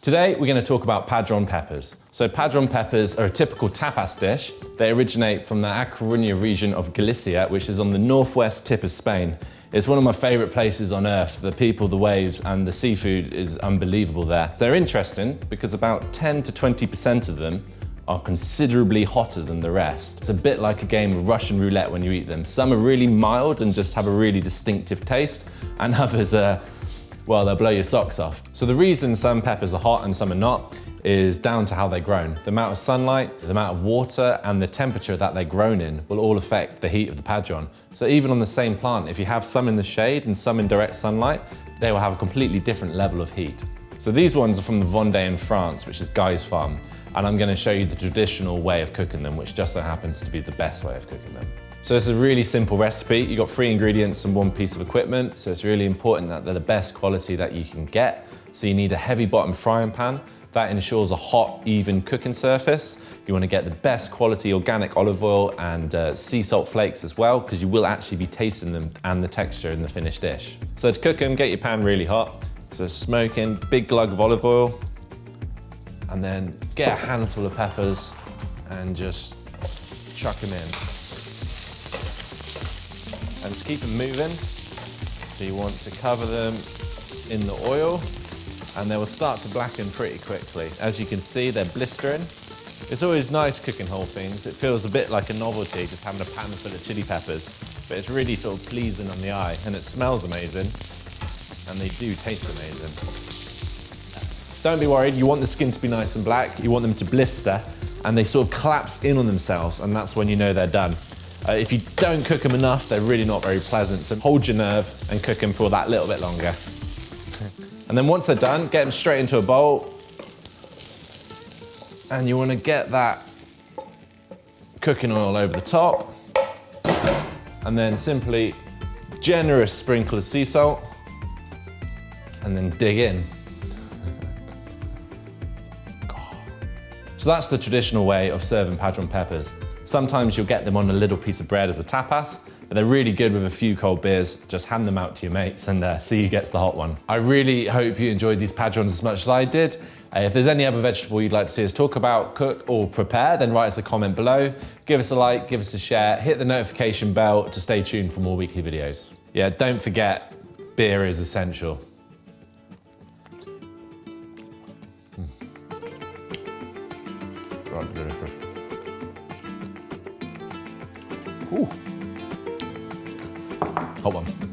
Today we're going to talk about Padron peppers. So Padron peppers are a typical tapas dish. They originate from the A Coruña region of Galicia, which is on the northwest tip of Spain. It's one of my favourite places on earth. The people, the waves and the seafood is unbelievable there. They're interesting because about 10 to 20% of them are considerably hotter than the rest. It's a bit like a game of Russian roulette when you eat them. Some are really mild and just have a really distinctive taste, and others are, well, they'll blow your socks off. So the reason some peppers are hot and some are not is down to how they're grown. The amount of sunlight, the amount of water, and the temperature that they're grown in will all affect the heat of the Padron. So even on the same plant, if you have some in the shade and some in direct sunlight, they will have a completely different level of heat. So these ones are from the Vendée in France, which is Guy's farm. And I'm going to show you the traditional way of cooking them, which just so happens to be the best way of cooking them. So it's a really simple recipe. You've got 3 ingredients and 1 piece of equipment, so it's really important that they're the best quality that you can get. So you need a heavy bottom frying pan. That ensures a hot, even cooking surface. You want to get the best quality organic olive oil and sea salt flakes as well, because you will actually be tasting them and the texture in the finished dish. So to cook them, get your pan really hot. So smoking, big glug of olive oil, and then get a handful of peppers and just chuck them in. And just keep them moving. So you want to cover them in the oil and they will start to blacken pretty quickly. As you can see, they're blistering. It's always nice cooking whole things. It feels a bit like a novelty just having a pan full of chili peppers, but it's really sort of pleasing on the eye and it smells amazing and they do taste amazing. Don't be worried, you want the skin to be nice and black, you want them to blister, and they sort of collapse in on themselves, and that's when you know they're done. If you don't cook them enough, they're really not very pleasant, so hold your nerve and cook them for that little bit longer. And then once they're done, get them straight into a bowl, and you want to get that cooking oil over the top, and then simply generous sprinkle of sea salt, and then dig in. So that's the traditional way of serving Padron peppers. Sometimes you'll get them on a little piece of bread as a tapas, but they're really good with a few cold beers. Just hand them out to your mates and see who gets the hot one. I really hope you enjoyed these Padrons as much as I did. If there's any other vegetable you'd like to see us talk about, cook or prepare, then write us a comment below. Give us a like, give us a share, hit the notification bell to stay tuned for more weekly videos. Yeah, don't forget, beer is essential. Right, Riverford. Ooh. Hot one.